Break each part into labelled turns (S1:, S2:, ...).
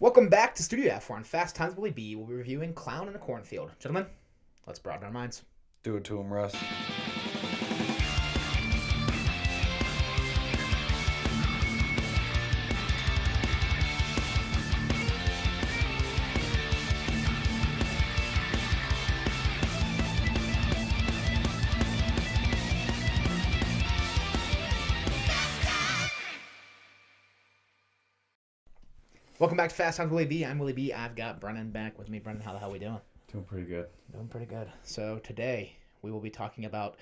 S1: Welcome back to Studio F, where on Fast Times Willy B, we'll be reviewing Clown in a Cornfield. Gentlemen, let's broaden our minds.
S2: Do it to him, Russ.
S1: Welcome back to Fast Times Willy B. I'm Willy B. I've got Brennan back with me. Brennan, how the hell are we doing?
S2: Doing pretty good.
S1: Doing pretty good. So today, we will be talking about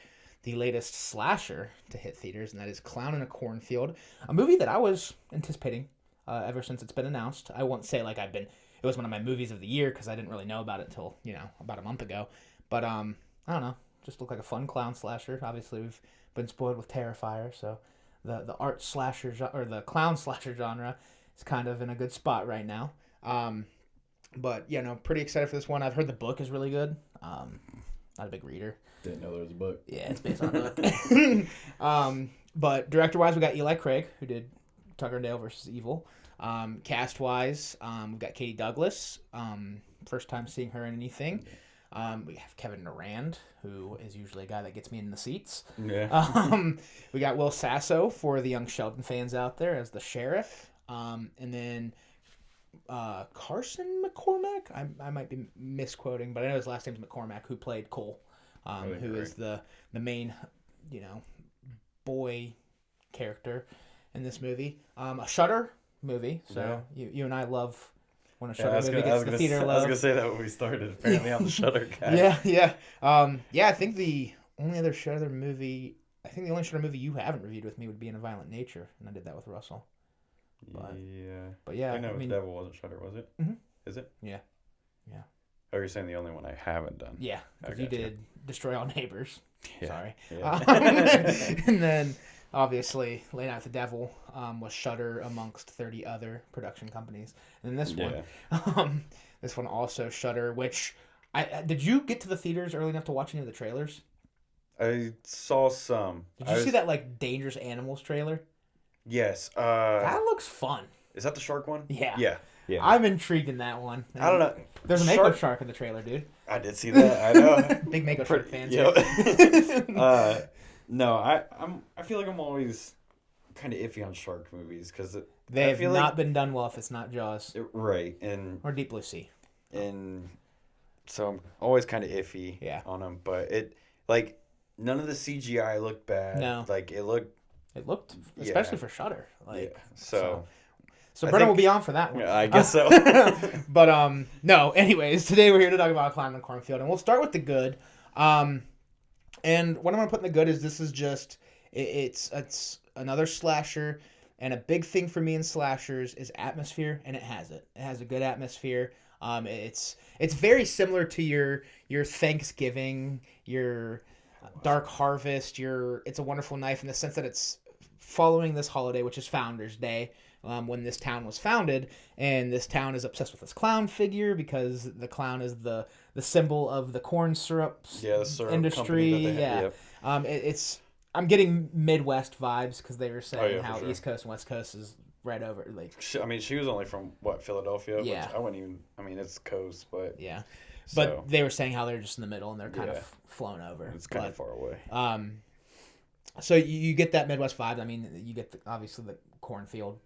S1: the latest slasher to hit theaters, and that is Clown in a Cornfield, a movie that I was anticipating ever since it's been announced. I won't say it was one of my movies of the year, because I didn't really know about it until, about a month ago. But, I don't know, just looked like a fun clown slasher. Obviously, we've been spoiled with Terrifier, so the art slasher, or the clown slasher genre is kind of in a good spot right now. But, pretty excited for this one. I've heard the book is really good. Not a big reader.
S2: Didn't know there was a book.
S1: Yeah, it's based on a book. But director-wise, we got Eli Craig, who did Tucker and Dale vs. Evil. Cast-wise, we've got Katie Douglas. First time seeing her in anything. We have Kevin Durand, who is usually a guy that gets me in the seats.
S2: Yeah.
S1: We got Will Sasso for the young Sheldon fans out there as the sheriff. And then Carson McCormack. I might be misquoting, but I know his last name's McCormack, who played Cole, who is the main, boy character in this movie. A Shudder movie. So you and I love when a Shudder movie gets the theater love.
S2: I was gonna say that when we started. Apparently, I'm the Shudder guy.
S1: Yeah. I think the only Shudder movie you haven't reviewed with me would be In a Violent Nature, and I did that with Russell. But yeah,
S2: I know the Devil wasn't Shudder, was it?
S1: Mm-hmm.
S2: Is it?
S1: Yeah.
S2: Oh, you're saying the only one I haven't done?
S1: Yeah, because you did Destroy All Neighbors.
S2: Yeah.
S1: Sorry.
S2: Yeah.
S1: And then obviously Lay Night with the Devil was Shudder amongst 30 other production companies. And then this one also Shudder. Which did you get to the theaters early enough to watch any of the trailers?
S2: I saw some.
S1: Did you see that Dangerous Animals trailer?
S2: Yes.
S1: That looks fun.
S2: Is that the shark one?
S1: Yeah.
S2: Yeah.
S1: I'm intrigued in that one.
S2: I don't know.
S1: There's a Mako shark in the trailer, dude.
S2: I did see that. I know.
S1: Big Mako shark fans.
S2: Yep. No, I feel like I'm always kind of iffy on shark movies because
S1: they have not been done well if it's not Jaws.
S2: Right,
S1: or Deep Blue Sea.
S2: And so I'm always kind of iffy on them, but none of the CGI looked bad.
S1: No.
S2: It
S1: looked, especially for Shudder. So Brennan will be on for that one.
S2: Yeah, I guess so.
S1: But no. Anyways, today we're here to talk about Clown in the Cornfield, and we'll start with the good. And what I'm gonna put in the good is this is just it's another slasher, and a big thing for me in slashers is atmosphere, and it has it. It has a good atmosphere. It's very similar to your Thanksgiving, your Dark Harvest, It's a Wonderful Knife, in the sense that it's following this holiday, which is Founders Day, when this town was founded, and this town is obsessed with this clown figure because the clown is the symbol of the corn syrup industry.
S2: Yep.
S1: I'm getting Midwest vibes because they were saying
S2: how
S1: East Coast and West Coast is right over.
S2: She was only from Philadelphia.
S1: Yeah.
S2: Which I wouldn't even. It's coast, but
S1: yeah. But they were saying how they're just in the middle and they're kind of flown over.
S2: It's kind of far away.
S1: So you get that Midwest vibe. You get obviously the cornfield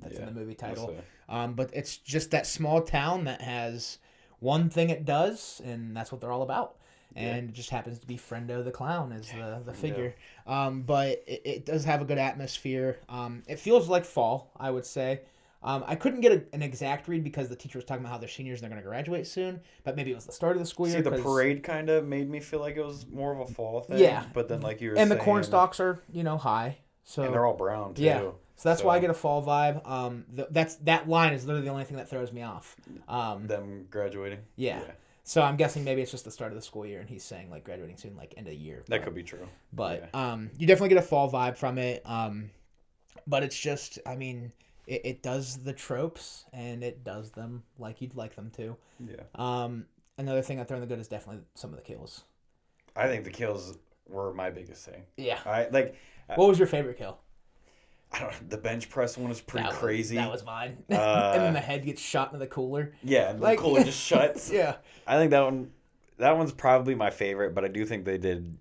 S1: that's in the movie title. But it's just that small town that has one thing it does, and that's what they're all about. And it just happens to be Friendo the clown is the figure. But it does have a good atmosphere. It feels like fall, I would say. I couldn't get an exact read because the teacher was talking about how they're seniors and they're going to graduate soon, but maybe it was the start of the school year.
S2: See, the parade kind of made me feel like it was more of a fall thing.
S1: Yeah.
S2: But then, like you were
S1: saying...
S2: saying...
S1: And the corn stalks are, high. So,
S2: and they're all brown, too.
S1: Yeah. So that's why I get a fall vibe. That line is literally the only thing that throws me off.
S2: Them graduating?
S1: Yeah. So I'm guessing maybe it's just the start of the school year and he's saying, graduating soon, end of year.
S2: That could be true.
S1: But you definitely get a fall vibe from it. But it's just, It does the tropes, and it does them like you'd like them to.
S2: Yeah.
S1: Another thing I throw in the good is definitely some of the kills.
S2: I think the kills were my biggest thing.
S1: Yeah.
S2: What
S1: was your favorite kill?
S2: I don't. The bench press one is pretty crazy.
S1: That was mine. And then the head gets shot into the cooler.
S2: Yeah, and the cooler just shuts.
S1: Yeah.
S2: I think that one's probably my favorite, but I do think they did.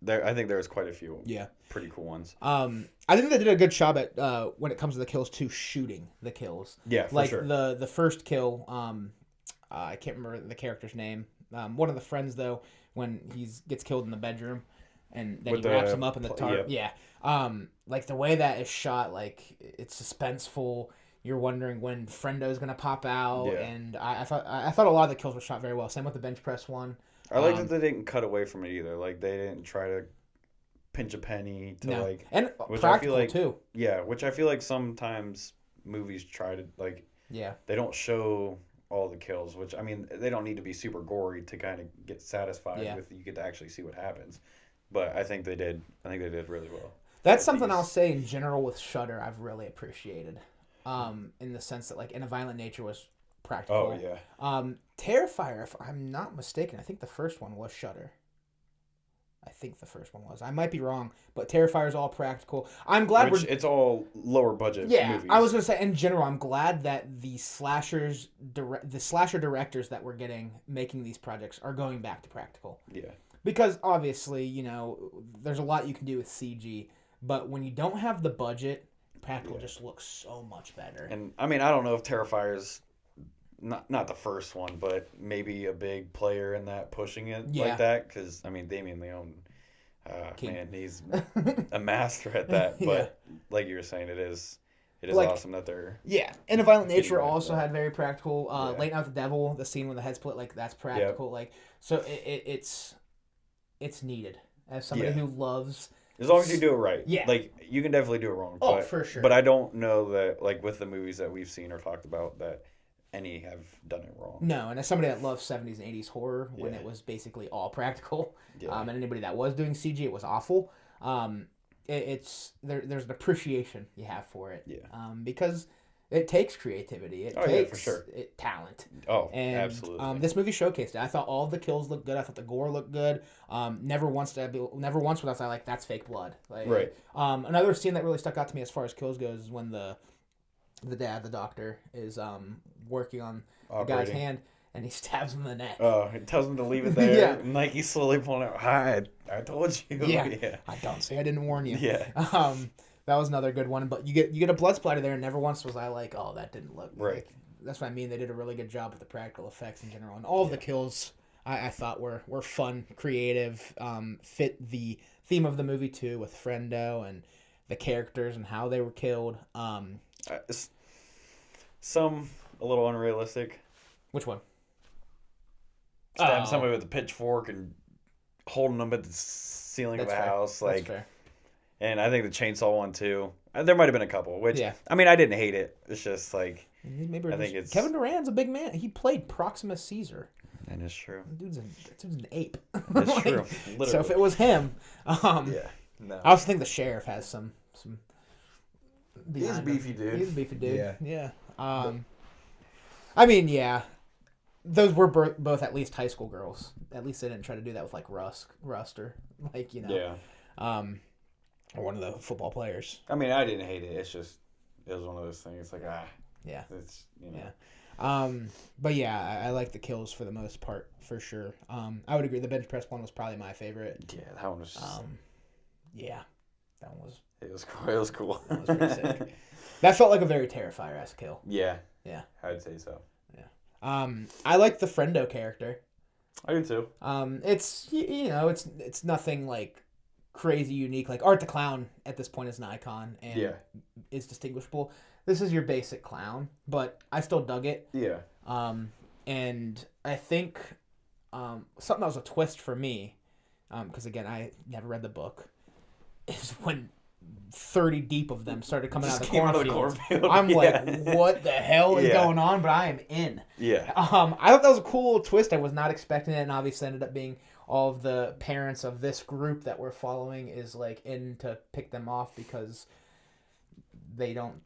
S2: I think there was quite a few.
S1: Yeah.
S2: Pretty cool ones.
S1: I think they did a good job at when it comes to the kills too, shooting the kills.
S2: Yeah, for
S1: like
S2: sure.
S1: the first kill. I can't remember the character's name. One of the friends though, when he gets killed in the bedroom. And then he wraps him up in the tarp. Yeah. Like the way that is shot, like it's suspenseful. You're wondering when Friendo's gonna pop out, and I thought a lot of the kills were shot very well. Same with the bench press one.
S2: I like that they didn't cut away from it either. Like they didn't try to pinch a penny to
S1: and practical too.
S2: Yeah, which I feel like sometimes movies try to they don't show all the kills, which I mean they don't need to be super gory to kind of get satisfied with. You get to actually see what happens. But I think they did. I think they did really well.
S1: That's something I'll say in general with Shudder. I've really appreciated, in the sense that like In a Violent Nature was practical.
S2: Oh yeah.
S1: Terrifier, if I'm not mistaken, I think the first one was Shudder. I think the first one was. I might be wrong, but Terrifier is all practical. I'm glad
S2: it's all lower budget.
S1: Yeah,
S2: movies.
S1: I was gonna say in general, I'm glad that the slasher directors that we're getting making these projects are going back to practical.
S2: Yeah.
S1: Because obviously, you know, there's a lot you can do with CG, but when you don't have the budget, practical just looks so much better.
S2: And I mean, I don't know if Terrifier's not the first one, but maybe a big player in that pushing it like that. Because I mean, Damien Leone, man, he's a master at that. But like you were saying, it is like, awesome that they're
S1: In a Violent Nature also had very practical. Late Night with the Devil, the scene when the head split, like that's practical. Like so, it's needed as somebody who loves.
S2: As long as you do it right. Yeah. Like, you can definitely do it wrong.
S1: Oh, for sure.
S2: But I don't know that, like, with the movies that we've seen or talked about, that any have done it wrong.
S1: No, and as somebody that loves 70s and 80s horror, when it was basically all practical, and anybody that was doing CG, it was awful. There's an appreciation you have for it. Yeah. Because it takes creativity. It takes
S2: for sure.
S1: Talent.
S2: Oh, and, absolutely.
S1: This movie showcased it. I thought all the kills looked good. I thought the gore looked good. Never once was I like, that's fake blood. Like,
S2: right.
S1: Another scene that really stuck out to me as far as kills goes is when the doctor, is working on the guy's hand, and he stabs him in the neck.
S2: Oh, he tells him to leave it there. And like he's slowly pulling out. Hi, I told you.
S1: Yeah. I don't say I didn't warn you.
S2: Yeah.
S1: That was another good one, but you get a blood splatter there, and never once was I like, oh, that didn't look
S2: right.
S1: Like, that's what I mean. They did a really good job with the practical effects in general, and all of the kills I thought were fun, creative, fit the theme of the movie too, with Friendo and the characters and how they were killed.
S2: Some a little unrealistic.
S1: Which one?
S2: Stabbing somebody with a pitchfork and holding them at the ceiling of a house, like. That's fair. And I think the chainsaw one too. There might have been a couple, which I mean, I didn't hate it. It's just like I think it's
S1: Kevin Durant's a big man. He played Proximus Caesar.
S2: That is true.
S1: Dude's an ape.
S2: That's true. Literally.
S1: So if it was him, I also think the sheriff has some.
S2: He's a beefy dude.
S1: He's a beefy dude. Yeah. I mean, those were both at least high school girls. At least they didn't try to do that with like Rust or like or one of the football players.
S2: I mean, I didn't hate it. It's just it was one of those things. It's like it's
S1: But I like the kills for the most part for sure. I would agree. The bench press one was probably my favorite.
S2: Yeah, that one was.
S1: That one was.
S2: It was cool. It was cool.
S1: That was pretty sick. That felt like a very Terrifier-esque kill.
S2: Yeah, I'd say so.
S1: Yeah. I like the Friendo character.
S2: I do too.
S1: It's it's nothing like crazy unique. Like Art the Clown at this point is an icon and is distinguishable. This is your basic clown, but I still dug it.
S2: Yeah.
S1: And I think something that was a twist for me, because again I never read the book, is when 30 deep of them started coming out of the cornfield. I'm like, what the hell is going on? But I am in.
S2: Yeah.
S1: I thought that was a cool twist. I was not expecting it, and obviously ended up being all of the parents of this group that we're following is like in to pick them off because they don't,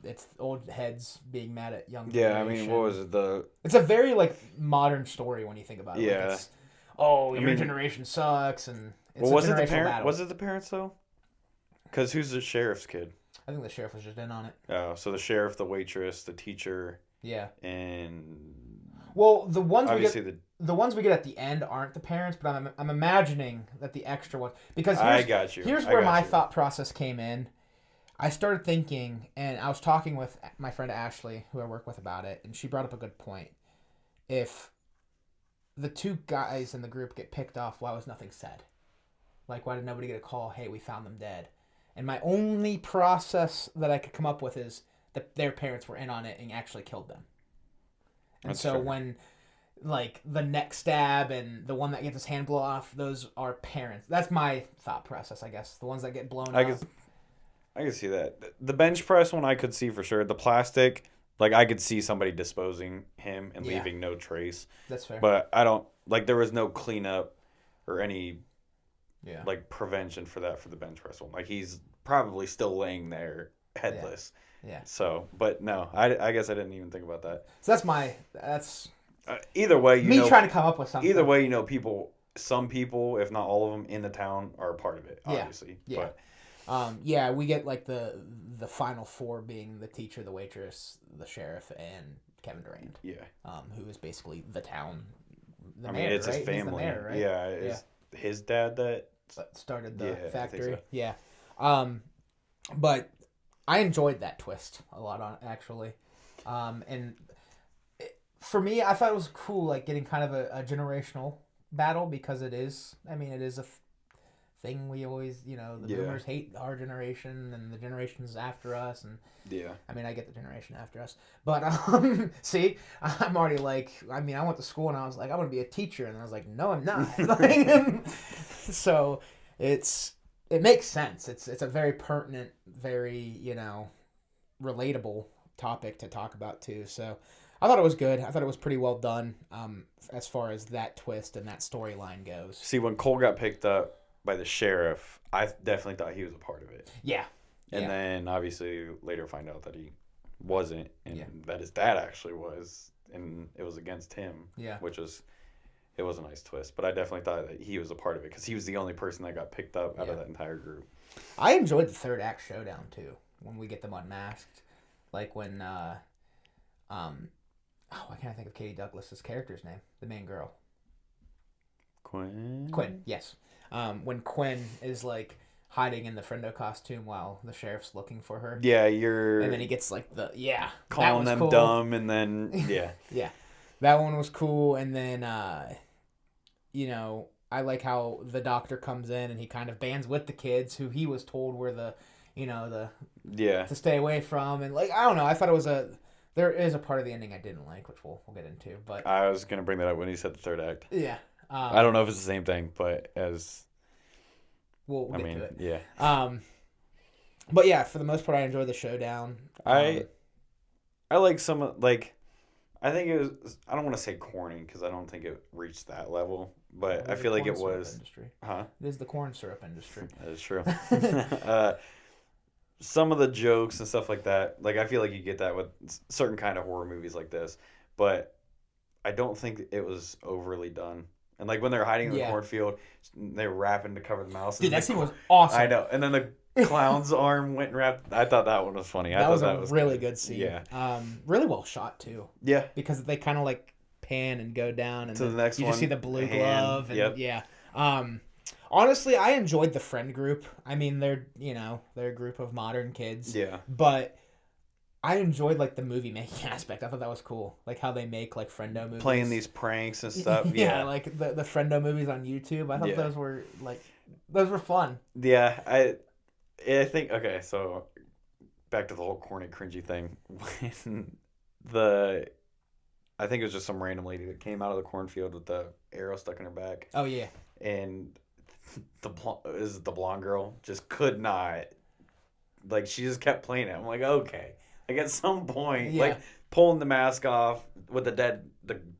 S1: it's old heads being mad at young generation.
S2: I mean, what was it?
S1: It's a very like modern story when you think about it.
S2: Yeah.
S1: Like your generation sucks, and it's
S2: was it the parents though? Because who's the sheriff's kid?
S1: I think the sheriff was just in on it.
S2: Oh, so the sheriff, the waitress, the teacher.
S1: Yeah.
S2: And
S1: well, the ones we get at the end aren't the parents, but I'm imagining that the extra one, because
S2: I got you.
S1: Here's where my thought process came in. I started thinking, and I was talking with my friend Ashley, who I work with, about it, and she brought up a good point. If the two guys in the group get picked off, why was nothing said? Like, why did nobody get a call, hey, we found them dead? And my only process that I could come up with is that their parents were in on it and actually killed them. And so when, like, the neck stab and the one that gets his hand blown off, those are parents. That's my thought process, I guess. The ones that get blown up.
S2: I can see that. The bench press one I could see for sure. The plastic, like, I could see somebody disposing him and leaving no trace.
S1: That's fair.
S2: But I don't, like, there was no cleanup or any, like, prevention for that for the bench press one. Like, he's probably still laying there headless.
S1: Yeah.
S2: So, but no, I guess I didn't even think about that.
S1: So that's
S2: either way,
S1: trying to come up with something.
S2: Either way, some people, if not all of them in the town are a part of it, obviously.
S1: Yeah.
S2: But,
S1: we get like the final four being the teacher, the waitress, the sheriff, and Kevin Durant.
S2: Yeah.
S1: Who is basically the town. The
S2: mayor, it's
S1: right?
S2: his family.
S1: He's the mayor, right?
S2: Yeah. It's his dad that
S1: started the factory.
S2: So.
S1: Yeah. But I enjoyed that twist a lot, actually. And for me, I thought it was cool, like getting kind of a generational battle, because it is a thing we always, the boomers hate our generation and the generations after us, and I get the generation after us, but see, I'm already like, I went to school and I was like, I want to be a teacher, and I was like, no, I'm not. So it makes sense. It's a very pertinent, very relatable topic to talk about too. So I thought it was good. I thought it was pretty well done, as far as that twist and that storyline goes.
S2: See, when Cole got picked up by the sheriff, I definitely thought he was a part of it.
S1: Yeah.
S2: And then obviously later find out that he wasn't, and that his dad actually was, and it was against him.
S1: Yeah.
S2: It was a nice twist, but I definitely thought that he was a part of it because he was the only person that got picked up out of that entire group.
S1: I enjoyed the third act showdown too, when we get them unmasked, like when why can't I think of Katie Douglas's character's name? The main girl. Quinn, yes. When Quinn is like hiding in the Friendo costume while the sheriff's looking for her.
S2: Yeah,
S1: and then he gets like
S2: calling them cool. Dumb, and then
S1: yeah, that one was cool. And then I like how the doctor comes in and he kind of bands with the kids who he was told were the to stay away from, and like I don't know, I thought it was there is a part of the ending I didn't like, which we'll get into, but
S2: I was gonna bring that up when he said the third act.
S1: Yeah.
S2: I don't know if it's the same thing, but
S1: we'll get to it.
S2: Yeah.
S1: But yeah, for the most part, I enjoyed the showdown.
S2: I like some, like, I think it was, I don't want to say corny because I don't think it reached that level, but I feel like it was.
S1: Industry.
S2: Huh?
S1: It is the corn syrup industry.
S2: That is true. Some of the jokes and stuff like that, like I feel like you get that with certain kind of horror movies like this, but I don't think it was overly done. And like when they're hiding in the cornfield, they're rapping to cover the mouth.
S1: Dude, that scene was awesome.
S2: I know. And then the clown's arm went and wrapped. I thought that one was funny.
S1: That was a really good scene.
S2: Yeah.
S1: Really well shot too.
S2: Yeah.
S1: Because they kind of like pan and go down, and
S2: to the next
S1: you
S2: one,
S1: just see the blue glove. And
S2: yeah.
S1: Honestly, I enjoyed the friend group. They're a group of modern kids.
S2: Yeah.
S1: But I enjoyed like the movie making aspect. I thought that was cool, like how they make like Friendo movies,
S2: playing these pranks and stuff.
S1: Yeah, like the Friendo movies on YouTube. I thought those were fun.
S2: Yeah, I think okay. So back to the whole corny, cringy thing. When I think it was just some random lady that came out of the cornfield with the arrow stuck in her back.
S1: Oh yeah,
S2: and the blonde girl just could not. Like she just kept playing it. I'm like, okay. Like at some point, like pulling the mask off with the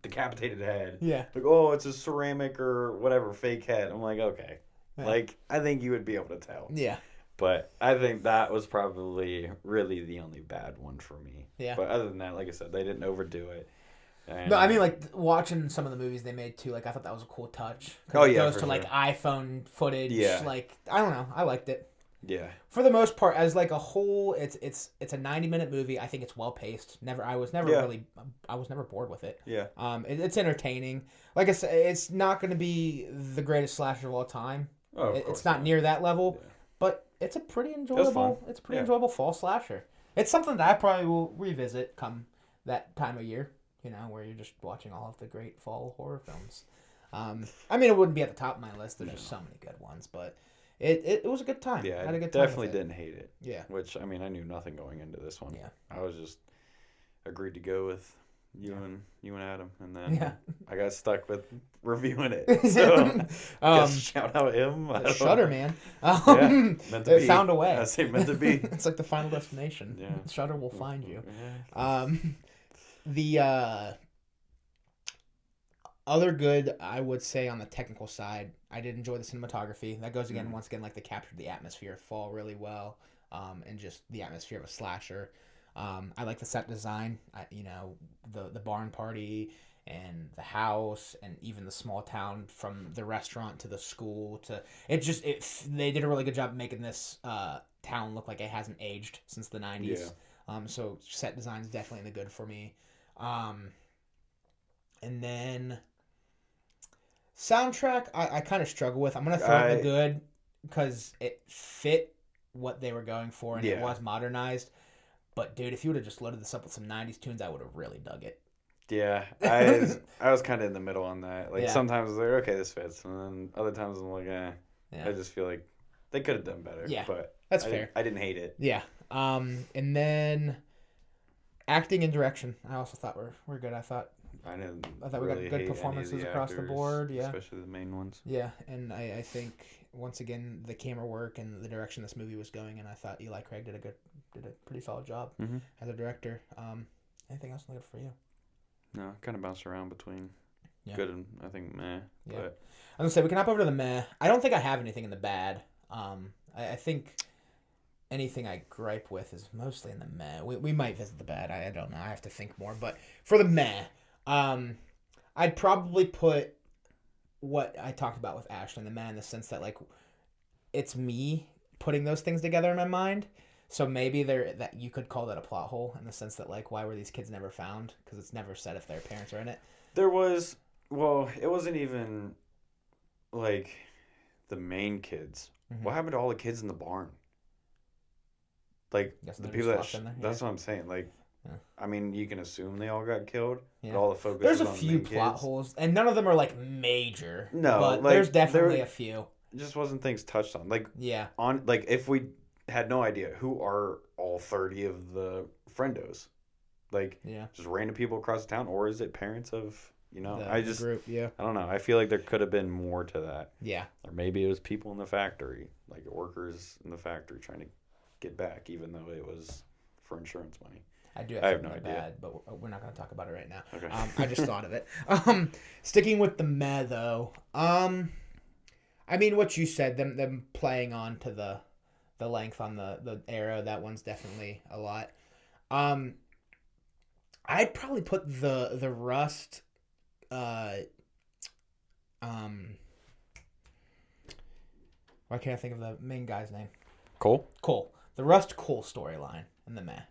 S2: decapitated head.
S1: Yeah.
S2: Like, oh, it's a ceramic or whatever fake head. I'm like, okay.
S1: Yeah.
S2: Like, I think you would be able to tell.
S1: Yeah.
S2: But I think that was probably really the only bad one for me.
S1: Yeah.
S2: But other than that, like I said, they didn't overdo it. And,
S1: no, like watching some of the movies they made too. Like I thought that was a cool touch.
S2: Oh
S1: it
S2: yeah.
S1: goes to like iPhone footage.
S2: Yeah.
S1: Like I don't know, I liked it.
S2: Yeah.
S1: For the most part, as like a whole, it's a 90-minute movie. I think it's well paced. I was never bored with it.
S2: Yeah.
S1: It's entertaining. Like I said, it's not going to be the greatest slasher of all time.
S2: Oh, of course
S1: it's not near that level, but it's a pretty enjoyable. It's a pretty enjoyable fall slasher. It's something that I probably will revisit come that time of year. Where you're just watching all of the great fall horror films. I mean, it wouldn't be at the top of my list. There's just so many good ones, but it was a good time.
S2: Yeah,
S1: I had a good time.
S2: Definitely didn't hate it.
S1: Yeah.
S2: Which, I mean, I knew nothing going into this one.
S1: Yeah.
S2: I was just agreed to go with you and Adam, and then I got stuck with reviewing it. So guess shout out him.
S1: Shudder, man.
S2: Meant to be.
S1: Found a way.
S2: I say meant to be.
S1: It's like the final destination.
S2: Yeah.
S1: Shudder will find you.
S2: Yeah.
S1: The other good, I would say, on the technical side, I did enjoy the cinematography. That goes once again, like they captured the atmosphere of fall really well, and just the atmosphere of a slasher. I like the set design. The barn party and the house and even the small town, from the restaurant to the school to they did a really good job making this town look like it hasn't aged since the 90s. Yeah. So set design is definitely in the good for me. And then soundtrack, I kind of struggle with. I'm gonna throw in the good because it fit what they were going for and it was modernized. But dude, if you would have just loaded this up with some 90s tunes, I would have really dug it.
S2: Yeah, I was kind of in the middle on that. Like sometimes I was like, okay, this fits, and then other times I'm like, I just feel like they could have done better.
S1: Yeah,
S2: but
S1: that's fair.
S2: I didn't hate it.
S1: Yeah. And then acting and direction, I also thought were good. I thought we got good performances across the board. Yeah,
S2: especially the main ones.
S1: Yeah, and I think once again the camera work and the direction this movie was going, and I thought Eli Craig did a pretty solid job as a director. Anything else looking for you?
S2: No, kind of bounced around between good and I think meh.
S1: Yeah.
S2: But
S1: I was gonna say we can hop over to the meh. I don't think I have anything in the bad. I think anything I gripe with is mostly in the meh. We might visit the bad. I don't know. I have to think more. But for the meh, I'd probably put what I talked about with Ashley in the meh, in the sense that like it's me putting those things together in my mind. So maybe that you could call that a plot hole, in the sense that like, why were these kids never found? Because it's never said if their parents are in it.
S2: It wasn't even like the main kids. Mm-hmm. What happened to all the kids in the barn? Like the people that's what I'm saying. Like, I mean, you can assume they all got killed. Yeah. But all the focus.
S1: There's
S2: is
S1: a
S2: on
S1: few
S2: the
S1: plot holes, and none of them are like major.
S2: No,
S1: but there's definitely a few.
S2: Just wasn't things touched on. Like
S1: on
S2: like if we had no idea who are all 30 of the friendos, like just random people across the town, or is it parents of the group? I don't know. I feel like there could have been more to that.
S1: Yeah, or
S2: maybe it was people in the factory, like workers in the factory trying to get back, even though it was for insurance money.
S1: I have no idea. Bad, but we're not going to talk about it right now.
S2: Okay.
S1: I just thought of it. Sticking with the meh though. I mean, what you said, them playing on to the length on the era, that one's definitely a lot. I'd probably put the Rust. Why can't I think of the main guy's name?
S2: Cole.
S1: The Rust Cole storyline in the meh.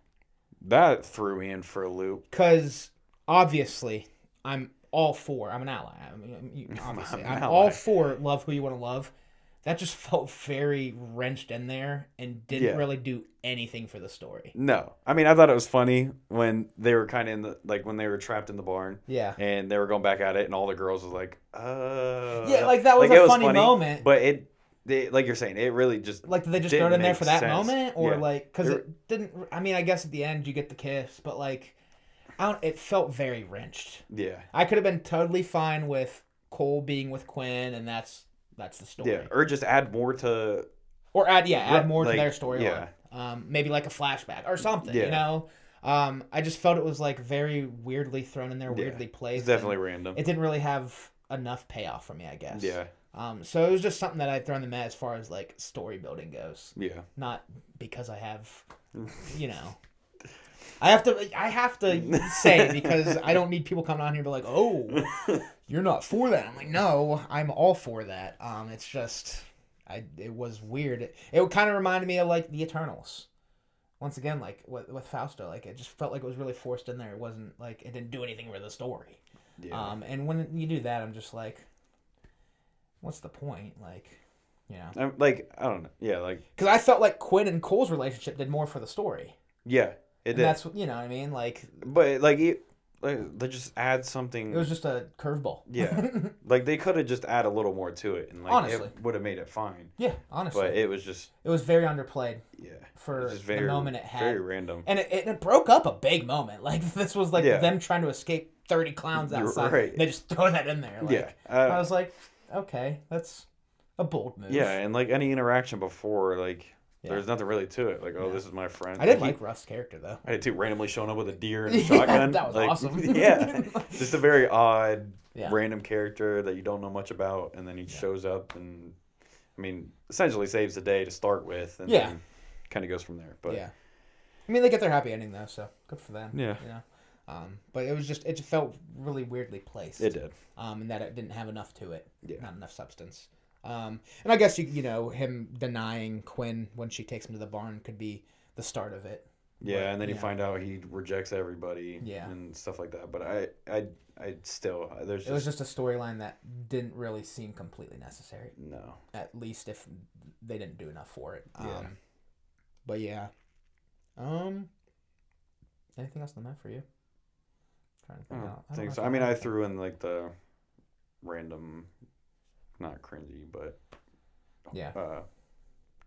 S2: That threw me in for a loop.
S1: Because obviously, I'm all for. I'm an ally. I'm all for love who you want to love. That just felt very wrenched in there and didn't really do anything for the story.
S2: No. I mean, I thought it was funny when they were kind of when they were trapped in the barn.
S1: Yeah.
S2: And they were going back at it, and all the girls was like,
S1: Yeah, like that was a funny moment.
S2: But like you're saying, it really just
S1: like, did they just throw it in there for that moment? Or like, because it didn't, I mean, I guess at the end you get the kiss, but like, it felt very wrenched.
S2: Yeah.
S1: I could have been totally fine with Cole being with Quinn, and that's the story.
S2: Yeah, or just add more to...
S1: Or add more to their storyline. Yeah. Maybe like a flashback or something, I just felt it was like very weirdly thrown in there, weirdly placed.
S2: It's definitely random.
S1: It didn't really have enough payoff for me, I guess.
S2: Yeah.
S1: So it was just something that I'd throw in the mat as far as like story building goes.
S2: Yeah.
S1: Not because I have, I have to say it, because I don't need people coming on here to be like, oh, you're not for that. I'm like, no, I'm all for that. It's just, It was weird. It kind of reminded me of like the Eternals. Once again, like with Fausto, like it just felt like it was really forced in there. It wasn't like it didn't do anything with the story.
S2: Yeah.
S1: And when you do that, I'm just like, what's the point? Like, you know,
S2: I don't know. Yeah, like
S1: because I felt like Quinn and Cole's relationship did more for the story.
S2: Yeah, it did.
S1: That's you know what I mean. Like,
S2: but they just add something.
S1: It was just a curveball.
S2: Yeah, like they could have just add a little more to it, and like
S1: honestly,
S2: it would have made it fine.
S1: Yeah, honestly.
S2: But it was just.
S1: It was very underplayed.
S2: Yeah.
S1: For the moment it had.
S2: Very random.
S1: And it broke up a big moment. Like this was like them trying to escape 30 clowns outside.
S2: Right.
S1: They just throw that in there. Like,
S2: yeah.
S1: I was like, okay, that's a bold move.
S2: Yeah, and like any interaction before, like. Yeah. There's nothing really to it. Like, this is my friend.
S1: I did like Russ's character, though.
S2: I did too. Randomly showing up with a deer and a shotgun.
S1: That was awesome.
S2: Yeah. Just a very odd, random character that you don't know much about. And then he shows up and, I mean, essentially saves the day to start with. And then kind of goes from there. But
S1: yeah. I mean, they get their happy ending, though, so good for them.
S2: Yeah.
S1: You know? But it was just, it felt really weirdly placed.
S2: It did.
S1: And that it didn't have enough to it.
S2: Yeah.
S1: Not enough substance. And I guess you know him denying Quinn when she takes him to the barn could be the start of it.
S2: Yeah, but, and then you find out he rejects everybody.
S1: Yeah. And
S2: stuff like that. But I still there's.
S1: It was just a storyline that didn't really seem completely necessary.
S2: No.
S1: At least if they didn't do enough for it.
S2: Yeah.
S1: But yeah. Anything else on that for you? I'm trying to think.
S2: I think so. I mean, I threw in like the random. Not cringy, but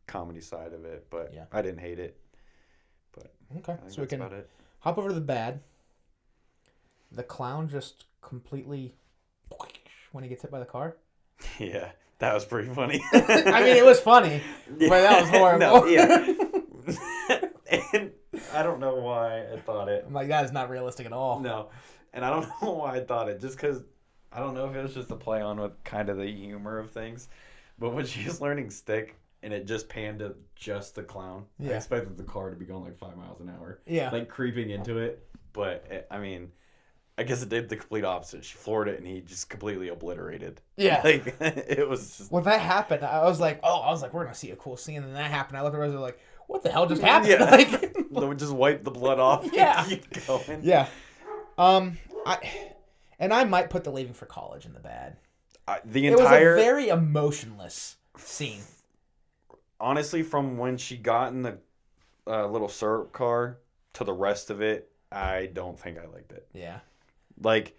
S2: comedy side of it. But I didn't hate it. But
S1: okay, so we can hop over to the bad. The clown just completely when he gets hit by the car.
S2: Yeah, that was pretty funny.
S1: I mean, it was funny, but that was horrible.
S2: No, yeah. And I don't know why I thought it.
S1: I'm like, that is not realistic at all.
S2: No, and I don't know why I thought it. Just because. I don't know if it was just a play on with kind of the humor of things, but when she was learning stick and it just panned to just the clown, I expected the car to be going like 5 miles an hour.
S1: Yeah.
S2: Like creeping into it. But, I mean, I guess it did the complete opposite. She floored it and he just completely obliterated.
S1: Yeah.
S2: Like, it was just...
S1: When that happened, I was like, we're going to see a cool scene. And then that happened. I looked at the rest of it like, what the hell just happened?
S2: Yeah.
S1: Like,
S2: they would just wipe the blood off
S1: and
S2: keep going.
S1: Yeah. And I might put the leaving for college in the bad. It was a very emotionless scene.
S2: Honestly, from when she got in the little syrup car to the rest of it, I don't think I liked it.
S1: Yeah.
S2: Like,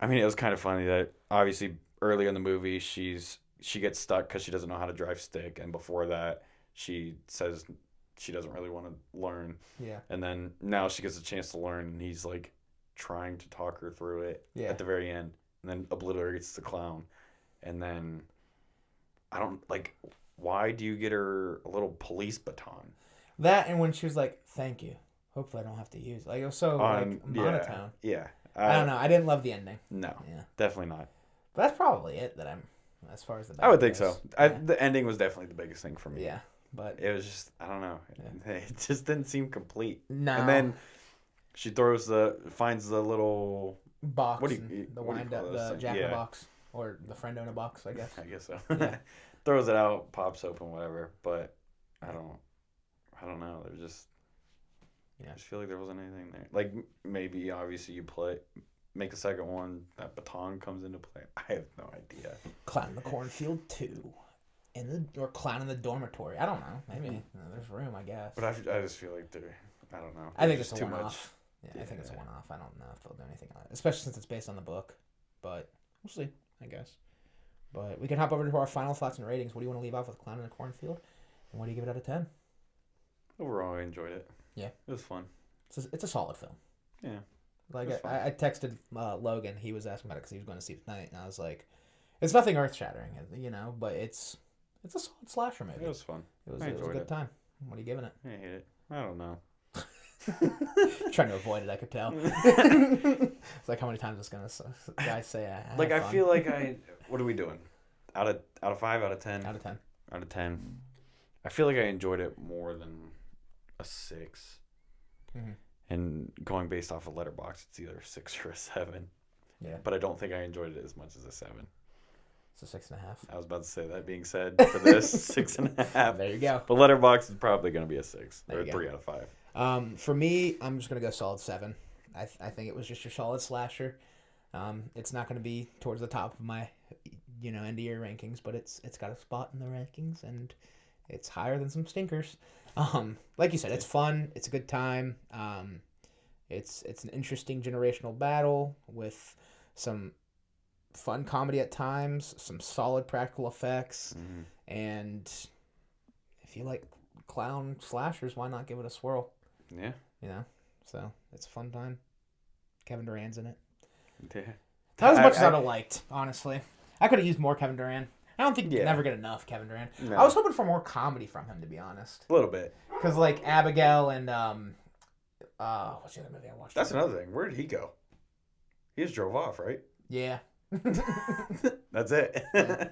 S2: I mean, it was kind of funny that obviously earlier in the movie she gets stuck because she doesn't know how to drive stick, and before that she says she doesn't really want to learn.
S1: Yeah.
S2: And then now she gets a chance to learn, and he's like trying to talk her through it at the very end, and then obliterates the clown. And then I don't like, why do you get her a little police baton?
S1: That, and when she was like, thank you, hopefully I don't have to use it. Like, it was so like monotone.
S2: Yeah.
S1: I don't know, I didn't love the ending.
S2: No. Yeah. Definitely not.
S1: But that's probably it that I'm as far as the
S2: I would think so. The ending was definitely the biggest thing for me.
S1: Yeah. But
S2: it was just, I don't know. Yeah. It just didn't seem complete.
S1: No.
S2: And then she finds the little
S1: box, the wind up, the jack-in-a-box, or the friend-in-a-box, I guess.
S2: I guess so.
S1: Yeah.
S2: Throws it out, pops open, whatever. But I don't know. There's just, I just feel like there wasn't anything there. Like maybe obviously you make a second one, that baton comes into play. I have no idea.
S1: Clown in the Cornfield 2. Or Clown in the Dormitory. I don't know. Maybe there's room, I guess.
S2: But I just feel like I don't know.
S1: I think it's a one-off. Yeah, I think it's a one-off. I don't know if they'll do anything on it, especially since it's based on the book. But we'll see, I guess. But we can hop over to our final thoughts and ratings. What do you want to leave off with Clown in the Cornfield? And what do you give it out of 10?
S2: Overall, I enjoyed it.
S1: Yeah.
S2: It was fun.
S1: It's a solid film.
S2: Yeah.
S1: Like, I texted Logan. He was asking about it because he was going to see it tonight. And I was like, it's nothing earth-shattering, but it's a solid slasher movie.
S2: It was fun.
S1: It was a good time. What are you giving it?
S2: I hate it. I don't know.
S1: Trying to avoid it, I could tell. It's like, how many times is gonna guys say
S2: I feel like what are we doing? Out of 5, out of 10?
S1: Out of 10.
S2: Out of 10. I feel like I enjoyed it more than a 6.
S1: Mm-hmm.
S2: And going based off of Letterboxd, it's either a 6 or a 7.
S1: Yeah.
S2: But I don't think I enjoyed it as much as a 7.
S1: It's a 6.5.
S2: I was about to say that being said for this 6.5.
S1: There you go.
S2: But Letterboxd is probably going to be a 6
S1: There
S2: or
S1: you
S2: 3
S1: go.
S2: out of 5.
S1: For me, I'm just gonna go solid 7. I think it was just your solid slasher. It's not gonna be towards the top of my, end of year rankings, but it's got a spot in the rankings, and it's higher than some stinkers. Like you said, it's fun. It's a good time. It's an interesting generational battle with some fun comedy at times, some solid practical effects, and if you like clown slashers, why not give it a swirl?
S2: Yeah.
S1: So it's a fun time. Kevin Durant's in it.
S2: Yeah.
S1: Not as much as I'd have liked, honestly. I could have used more Kevin Durant. I don't think you can never get enough Kevin Durant.
S2: No.
S1: I was hoping for more comedy from him, to be honest.
S2: A little bit.
S1: Because, like, Abigail and, what's the other movie I watched?
S2: That's another thing. Where did he go? He just drove off, right?
S1: Yeah.
S2: That's it.
S1: Yeah.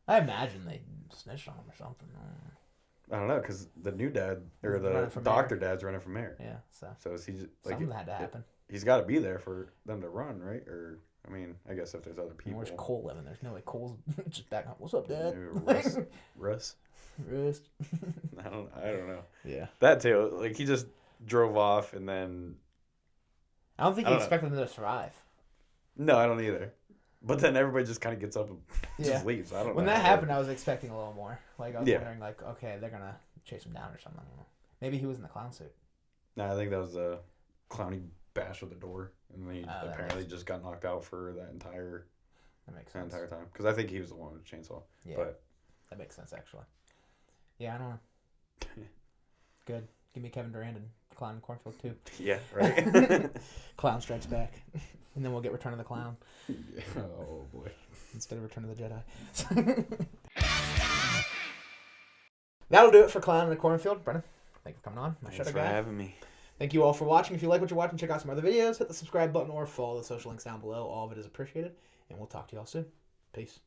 S1: I imagine they snitched on him or something.
S2: I don't know, because the new dad, or the doctor dad's running for mayor.
S1: Yeah,
S2: So is he just,
S1: something had to happen.
S2: He's got to be there for them to run, right? Or, I mean, I guess if there's other people.
S1: Where's Cole living? There's no way Cole's just back home. What's up, Dad?
S2: Russ?
S1: Russ?
S2: I don't know.
S1: Yeah.
S2: That too. Like, he just drove off and then...
S1: I don't think he expected them to survive.
S2: No, I don't either. But then everybody just kind of gets up and just leaves. I don't know.
S1: When that happened, I was expecting a little more. Like, I was wondering, like, okay, they're going to chase him down or something. I don't know. Maybe he was in the clown suit.
S2: No, I think that was a clowny bash with the door. And then he apparently just got knocked out for that entire time. Because I think he was the one with the chainsaw.
S1: Yeah.
S2: But
S1: that makes sense, actually. Yeah, I don't know. Good. Give me Kevin Durant and Clown in Cornfield, too.
S2: Yeah, right.
S1: Clown Strikes Back. And then we'll get Return of the Clown.
S2: Oh, boy.
S1: Instead of Return of the Jedi. That'll do it for Clown in the Cornfield. Brennan, thank you for coming on.
S2: Thanks for having me.
S1: Thank you all for watching. If you like what you're watching, check out some other videos. Hit the subscribe button or follow the social links down below. All of it is appreciated. And we'll talk to you all soon. Peace.